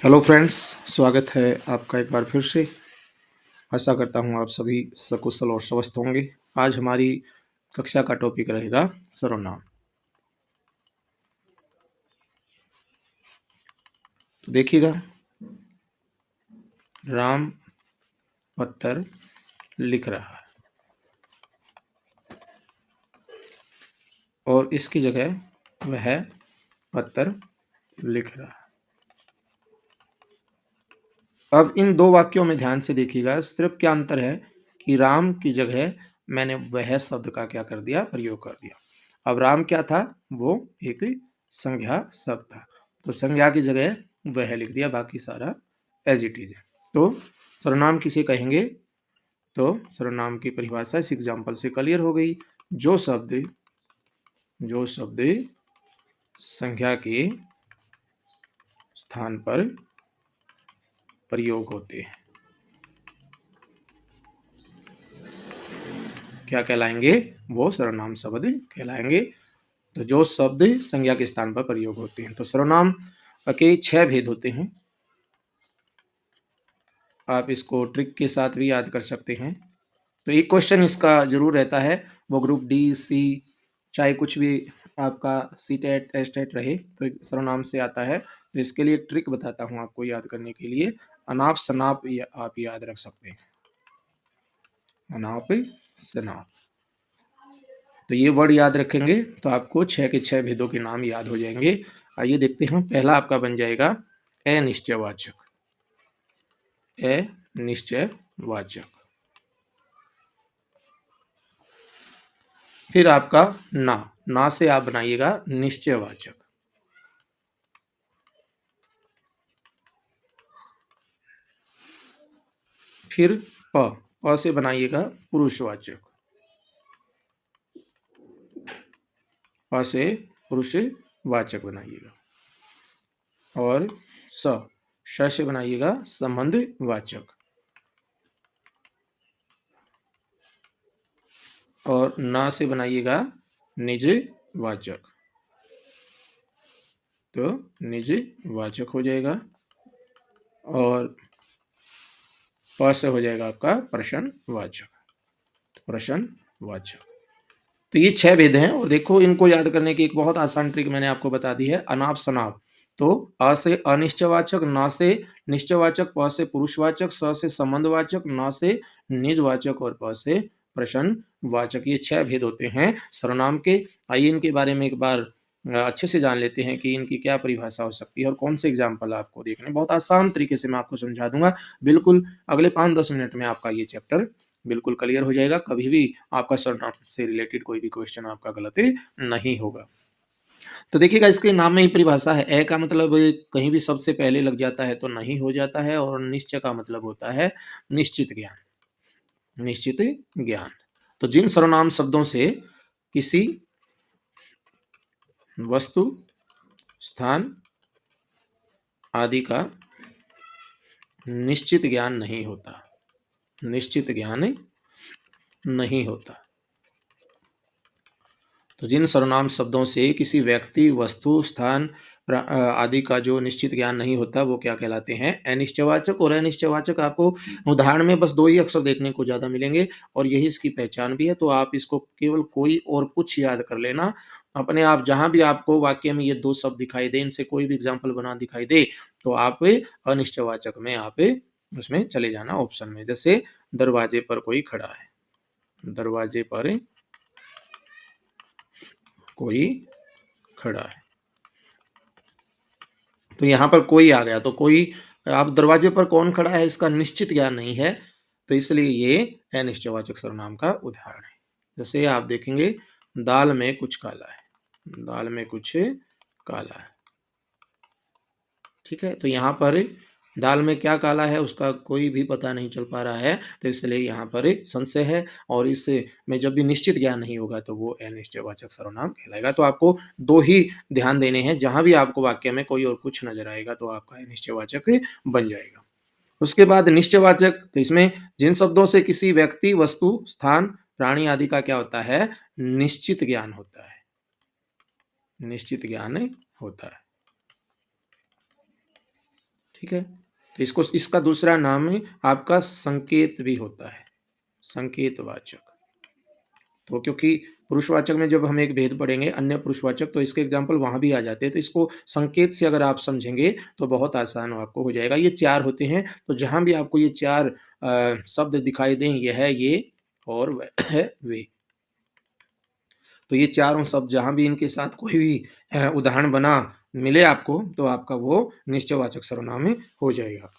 Hello friends, स्वागत है आपका एक बार फिर से। आशा करता हूँ आप सभी सकुशल और स्वस्थ होंगे। आज हमारी कक्षा का टॉपिक रहेगा सर्वनाम। तो देखिएगा, राम पत्थर लिख रहा है और इसकी जगह वह पत्थर लिख रहा है। अब इन दो वाक्यों में ध्यान से देखिएगा, सिर्फ क्या अंतर है कि राम की जगह मैंने वह शब्द का क्या कर दिया, प्रयोग कर दिया। अब राम क्या था, वो एक संज्ञा शब्द था, तो संज्ञा की जगह वह लिख दिया, बाकी सारा एज इट इज है। तो सर्वनाम किसे कहेंगे? तो सर्वनाम की परिभाषा इस एग्जाम्पल से क्लियर हो गई। जो शब्द संज्ञा के स्थान पर प्रयोग होते हैं क्या कहलाएंगे? वो सर्वनाम शब्द कहलाएंगे। तो जो शब्द संज्ञा के स्थान पर प्रयोग होते हैं, तो सर्वनाम के 6 भेद होते हैं। आप इसको ट्रिक के साथ भी याद कर सकते हैं। तो एक क्वेश्चन इसका जरूर रहता है, वो ग्रुप डी सी चाहे कुछ भी आपका सी टेट एस टेट रहे, तो सर्वनाम से आता है। तो इसके लिए एक ट्रिक बताता हूँ आपको याद करने के लिए। अनाप शनाप आप याद रख सकते हैं। अनाप शनाप, तो ये वर्ड याद रखेंगे तो आपको 6 के 6 भेदों के नाम याद हो जाएंगे। आइए देखते हैं। पहला आपका बन जाएगा अनिश्चयवाचक। अनिश्चयवाचक। फिर आपका ना से आप बनाइएगा निश्चयवाचक। फिर प से बनाइएगा पुरुषवाचक। प से पुरुषवाचक बनाइएगा। और श से बनाइएगा संबंधवाचक। और ना से बनाइएगा निजवाचक। तो निजवाचक हो जाएगा। और प से हो जाएगा आपका प्रश्नवाचक। प्रश्नवाचक। तो ये 6 भेद हैं। और देखो, इनको याद करने की एक बहुत आसान ट्रिक मैंने आपको बता दी है, अनाप शनाप। तो अ से अनिश्चयवाचक, ना से निश्चयवाचक, प से पुरुषवाचक, स से संबंधवाचक, ना से निजवाचक और प से प्रश्नवाचक। ये 6 भेद होते हैं सर्वनाम के। आइए इनके बारे में एक बार अच्छे से जान लेते हैं कि इनकी क्या परिभाषा हो सकती है और कौन से एग्जाम्पल आपको देखने। बहुत आसान तरीके से मैं आपको समझा दूंगा। बिल्कुल अगले 5-10 मिनट में आपका ये चैप्टर बिल्कुल क्लियर हो जाएगा। कभी भी आपका सर्वनाम से रिलेटेड कोई भी क्वेश्चन आपका गलत नहीं होगा। तो देखिएगा, इसके नाम में ही परिभाषा है। ए का मतलब कहीं भी सबसे पहले लग जाता है तो नहीं हो जाता है। और निश्चय का मतलब होता है निश्चित ज्ञान। निश्चित ज्ञान। तो जिन सर्वनाम शब्दों से किसी वस्तु, स्थान आदि का निश्चित ज्ञान नहीं होता, निश्चित ज्ञान नहीं होता। तो जिन सर्वनाम शब्दों से किसी व्यक्ति, वस्तु, स्थान आदि का जो निश्चित ज्ञान नहीं होता, वो क्या कहलाते हैं? अनिश्चयवाचक। और अनिश्चयवाचक आपको उदाहरण में बस 2 ही अक्षर देखने को ज्यादा मिलेंगे और यही इसकी पहचान भी है। तो आप इसको केवल कोई और कुछ याद कर लेना अपने आप। जहां भी आपको वाक्य में ये 2 शब्द दिखाई दे, इनसे कोई भी एग्जाम्पल बना दिखाई दे, तो आप अनिश्चयवाचक में आप उसमें चले जाना ऑप्शन में। जैसे दरवाजे पर कोई खड़ा है, दरवाजे पर कोई खड़ा है। तो यहाँ पर कोई आ गया, तो कोई, आप दरवाजे पर कौन खड़ा है इसका निश्चित ज्ञान नहीं है, तो इसलिए ये अनिश्चयवाचक सर्वनाम का उदाहरण है। जैसे आप देखेंगे, दाल में कुछ काला है, दाल में कुछ काला है। ठीक है, तो यहाँ पर दाल में क्या काला है उसका कोई भी पता नहीं चल पा रहा है, तो इसलिए यहाँ पर संशय है। और इससे में जब भी निश्चित ज्ञान नहीं होगा तो वो अनिश्चयवाचक सर्वनाम कहलाएगा। तो आपको 2 ही ध्यान देने हैं। जहां भी आपको वाक्य में कोई और कुछ नजर आएगा तो आपका अनिश्चयवाचक बन जाएगा। उसके बाद निश्चयवाचक, तो इसमें जिन शब्दों से किसी व्यक्ति, वस्तु, स्थान, प्राणी आदि का क्या होता है? निश्चित ज्ञान होता है, निश्चित ज्ञान होता है। ठीक है? तो इसका दूसरा नाम आपका संकेत भी होता है, संकेतवाचक। तो क्योंकि पुरुषवाचक में जब हम एक भेद पढ़ेंगे अन्य पुरुषवाचक, तो इसके एग्ज़ाम्पल वहाँ भी आ जाते हैं, तो इसको संकेत से अगर आप समझेंगे तो बहुत आसान आपको हो जाएगा। ये 4 होते हैं, तो जहाँ भी आपको ये 4 शब्द दिखाई दें, ये है ये और वह है वे। तो ये चारों शब्द जहाँ भी इनके साथ कोई भी उदाहरण बना मिले आपको, तो आपका वो निश्चयवाचक सर्वनाम हो जाएगा।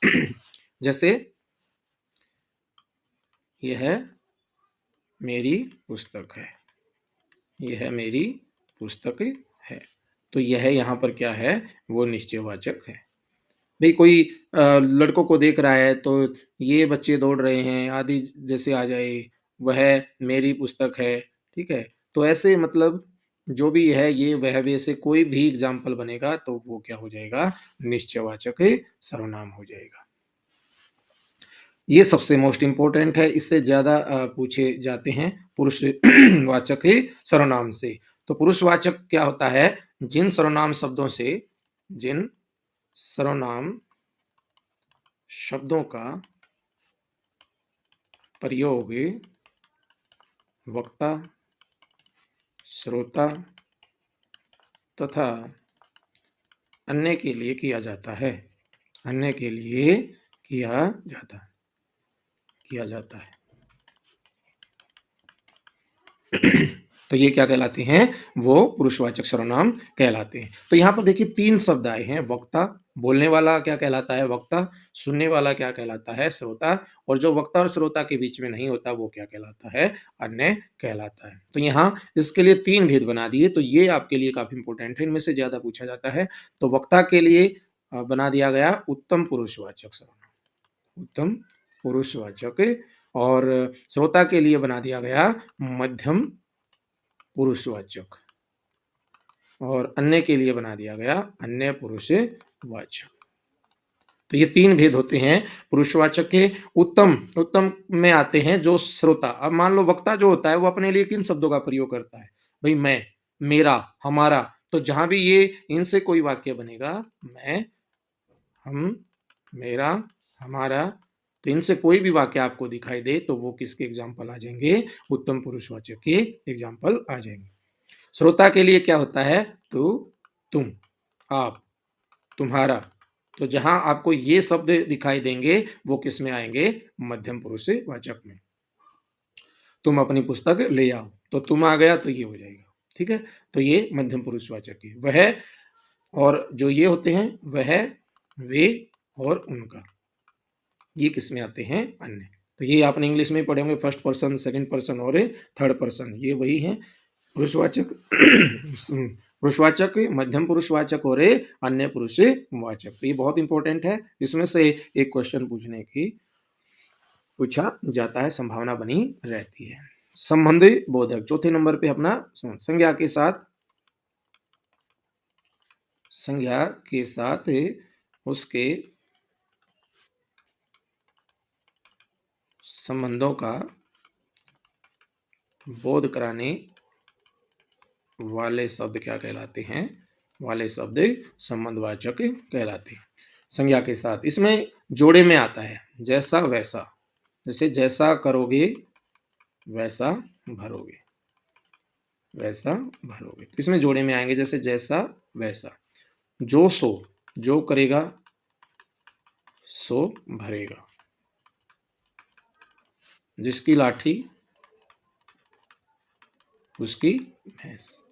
जैसे यह मेरी पुस्तक है, यह मेरी पुस्तक है। तो यह यहाँ पर क्या है, वो निश्चयवाचक है। भई कोई लड़कों को देख रहा है तो ये बच्चे दौड़ रहे हैं आदि जैसे आ जाए, वह मेरी पुस्तक है, ठीक है? तो ऐसे मतलब जो भी है ये वह वे से कोई भी एग्ज़ाम्पल बनेगा तो वो क्या हो जाएगा, निश्चयवाचक सर्वनाम हो जाएगा। ये सबसे मोस्ट इम्पोर्टेंट है, इससे ज़्यादा पूछे जाते हैं पुरुष वाचक सर्वनाम से। तो पुरुषवाचक क्या होता है, जिन सर्वनाम शब्दों से जिन सर्वनाम शब्दों का प्रयोग वक्ता, श्रोता तथा अन्य के लिए किया जाता है, अन्य के लिए किया जाता है। तो ये क्या कहलाते हैं, वो पुरुषवाचक सर्वनाम कहलाते हैं। तो यहाँ पर देखिए 3 शब्द आए हैं, वक्ता, बोलने वाला क्या कहलाता है वक्ता, सुनने वाला क्या कहलाता है श्रोता, और जो वक्ता और श्रोता के बीच में नहीं होता वो क्या कहलाता है, अन्य कहलाता है। तो यहाँ इसके लिए 3 भेद बना दिए, तो ये आपके लिए काफ़ी इम्पोर्टेंट है, इनमें से ज़्यादा पूछा जाता है। तो वक्ता के लिए बना दिया गया उत्तम पुरुषवाचक सर्वनाम, उत्तम पुरुषवाचक, और श्रोता के लिए बना दिया गया मध्यम पुरुषवाचक, और अन्य के लिए बना दिया गया अन्य पुरुषवाचक। तो ये 3 भेद होते हैं पुरुषवाचक के। उत्तम में आते हैं जो श्रोता। अब मान लो वक्ता जो होता है वो अपने लिए किन शब्दों का प्रयोग करता है? भई मैं, मेरा, हमारा। तो जहाँ भी ये इनसे कोई वाक्य बनेगा, मैं, हम, मेरा, हमारा, तो इनसे कोई भी वाक्य आपको दिखाई दे तो वो किसके एग्ज़ाम्पल आ जाएँगे? उत्तम पुरुषवाचक के एग्ज़ाम्पल आ जाएँगे। श्रोता के लिए क्या होता है, तू, तुम, आप, तुम्हारा। तो जहां आपको ये शब्द दिखाई देंगे वो किस में आएंगे, मध्यम पुरुषवाचक में। तुम अपनी पुस्तक ले आओ, तो तुम आ गया तो ये हो जाएगा, ठीक है? तो ये मध्यम पुरुषवाचक है। वह, और जो ये होते हैं वह, वे और उनका, ये किस में आते हैं, अन्य। तो ये आपने इंग्लिश में पढ़े होंगे, फर्स्ट पर्सन, सेकंड पर्सन और थर्ड पर्सन, ये वही है पुरुषवाचक। पुरुषवाचक, मध्यम पुरुषवाचक और अन्य पुरुषवाचक। तो ये बहुत इंपॉर्टेंट है, इसमें से एक क्वेश्चन पूछा जाता है, संभावना बनी रहती है। संबंधी बोधक, चौथे नंबर पे अपना संज्ञा के साथ उसके संबंधों का बोध कराने वाले शब्द क्या कहलाते हैं, वाले शब्द संबंधवाचक कहलाते हैं। संज्ञा के साथ, इसमें जोड़े में आता है जैसा वैसा, जैसे जैसा करोगे वैसा भरोगे, वैसा भरोगे। तो इसमें जोड़े में आएंगे जैसे जैसा वैसा। जो सो, जो करेगा सो भरेगा। जिसकी लाठी उसकी भैंस,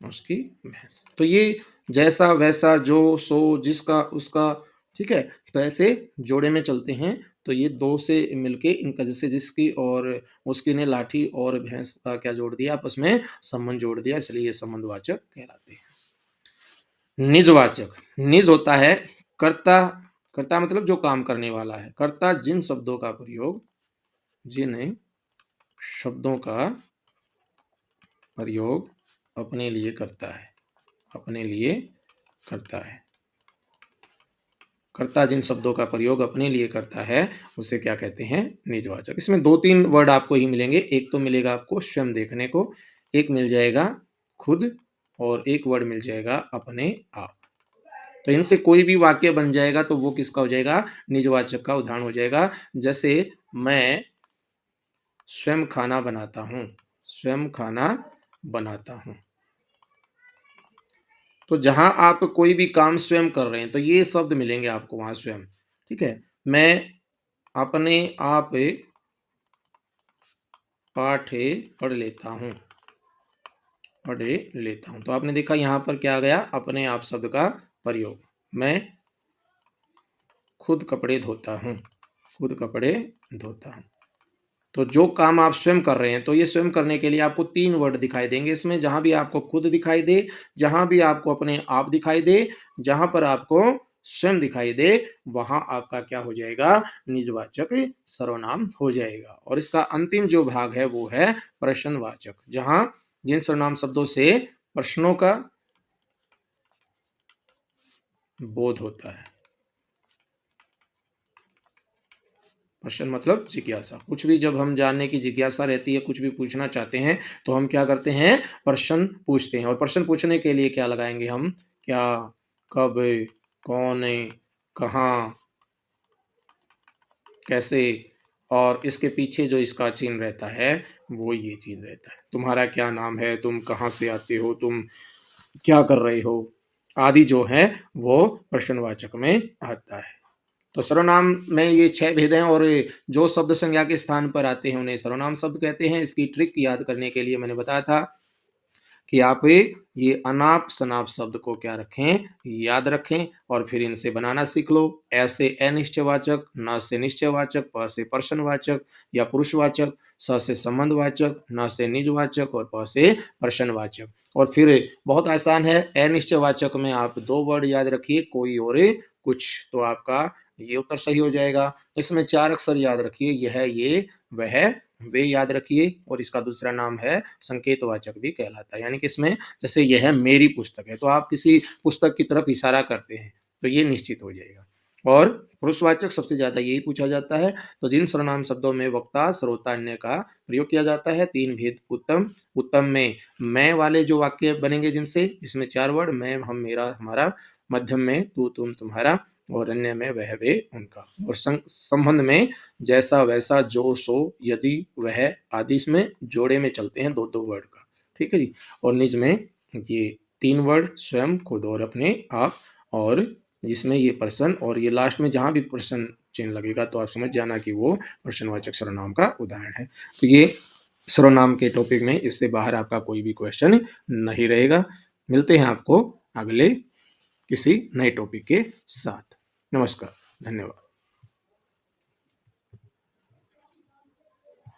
उसकी भैंस। तो ये जैसा वैसा, जो सो, जिसका उसका, ठीक है? तो ऐसे जोड़े में चलते हैं। तो ये 2 से मिलके इनका, जैसे जिसकी और उसकी ने लाठी और भैंस का क्या जोड़ दिया, आपस में संबंध जोड़ दिया, इसलिए ये संबंधवाचक कहलाते हैं। निजवाचक, निज होता है कर्ता, कर्ता मतलब जो काम करने वाला है। कर्ता जिन शब्दों का प्रयोग, जिन शब्दों का प्रयोग अपने लिए करता है, अपने लिए करता है। कर्ता जिन शब्दों का प्रयोग अपने लिए करता है उसे क्या कहते हैं, निजवाचक। इसमें 2-3 वर्ड आपको ही मिलेंगे। एक तो मिलेगा आपको स्वयं देखने को, एक मिल जाएगा खुद, और एक वर्ड मिल जाएगा अपने आप। तो इनसे कोई भी वाक्य बन जाएगा तो वो किसका हो जाएगा? निजवाचक का उदाहरण हो जाएगा। जैसे मैं स्वयं खाना बनाता हूँ, स्वयं खाना बनाता हूँ। तो जहाँ आप कोई भी काम स्वयं कर रहे हैं, तो ये शब्द मिलेंगे आपको वहाँ स्वयं, ठीक है? मैं अपने आप पाठ पढ़ लेता हूँ, पढ़ लेता हूँ। तो आपने देखा यहाँ पर क्या आ गया? अपने आप शब्द का प्रयोग। मैं खुद कपड़े धोता हूँ, खुद कपड़े धोता हूँ। तो जो काम आप स्वयं कर रहे हैं, तो ये स्वयं करने के लिए आपको 3 वर्ड दिखाई देंगे इसमें, जहाँ भी आपको खुद दिखाई दे, जहाँ भी आपको अपने आप दिखाई दे, जहाँ पर आपको स्वयं दिखाई दे, वहाँ आपका क्या हो जाएगा? निजवाचक सर्वनाम हो जाएगा। और इसका अंतिम जो भाग है, वो है प्रश्नवाचक, जहाँ जिन सर्वनाम शब्दों से प्रश्नों का बोध होता है। प्रश्न मतलब जिज्ञासा। कुछ भी जब हम जानने की जिज्ञासा रहती है, कुछ भी पूछना चाहते हैं, तो हम क्या करते हैं? प्रश्न पूछते हैं और प्रश्न पूछने के लिए क्या लगाएँगे हम? क्या, कब, कौन, कहाँ, कैसे और इसके पीछे जो इसका चिन्ह रहता है, वो ये चिन्ह रहता है। तुम्हारा क्या नाम है? तुम कहाँ से आते हो? तुम क्या कर रहे हो? आदि जो है, वो प्रश्नवाचक में आता है। तो सर्वनाम में ये 6 भेद हैं और जो शब्द संज्ञा के स्थान पर आते हैं उन्हें सर्वनाम शब्द कहते हैं। इसकी ट्रिक याद करने के लिए मैंने बताया था कि आप ये अनाप शनाप शब्द को क्या रखें? याद रखें और फिर इनसे बनाना सीख लो। ऐ से अनिश्चयवाचक, न से निश्चयवाचक, प से प्रश्नवाचक या पुरुषवाचक, स से संबंधवाचक, न से निजवाचक और प से प्रश्नवाचक। और फिर बहुत आसान है, अनिश्चयवाचक में आप 2 वर्ड याद रखिए, कोई और कुछ, तो आपका ये उत्तर सही हो जाएगा। इसमें 4 अक्षर याद रखिए, यह, ये, वह, वे याद रखिए और इसका दूसरा नाम है संकेतवाचक भी कहलाता है। यानी कि इसमें जैसे यह मेरी पुस्तक है, तो आप किसी पुस्तक की तरफ इशारा करते हैं, तो ये निश्चित हो जाएगा। और पुरुषवाचक सबसे ज़्यादा यही पूछा जाता है। तो जिन सर्वनाम शब्दों में वक्ता, श्रोता, अन्य का प्रयोग किया जाता है, 3 भेद उत्तम, उत्तम में मैं वाले जो वाक्य बनेंगे जिनसे, जिसमें 4 वर्ड मैं, हम, मेरा, हमारा, मध्यम में तू, तुम, तुम्हारा और अन्य में वह, वे, उनका और संबंध में जैसा, वैसा, जो, सो, यदि, वह आदि इसमें जोड़े में चलते हैं 2-2 वर्ड का, ठीक है जी। और निज में ये 3 वर्ड स्वयं, खुद और अपने आप और जिसमें ये प्रश्न और ये लास्ट में जहाँ भी प्रश्न चिन्ह लगेगा तो आप समझ जाना कि वो प्रश्नवाचक सर्वनाम का उदाहरण है। तो ये सर्वनाम के टॉपिक में इससे बाहर आपका कोई भी क्वेश्चन नहीं रहेगा। मिलते हैं आपको अगले किसी नए टॉपिक के साथ। नमस्कार, धन्यवाद।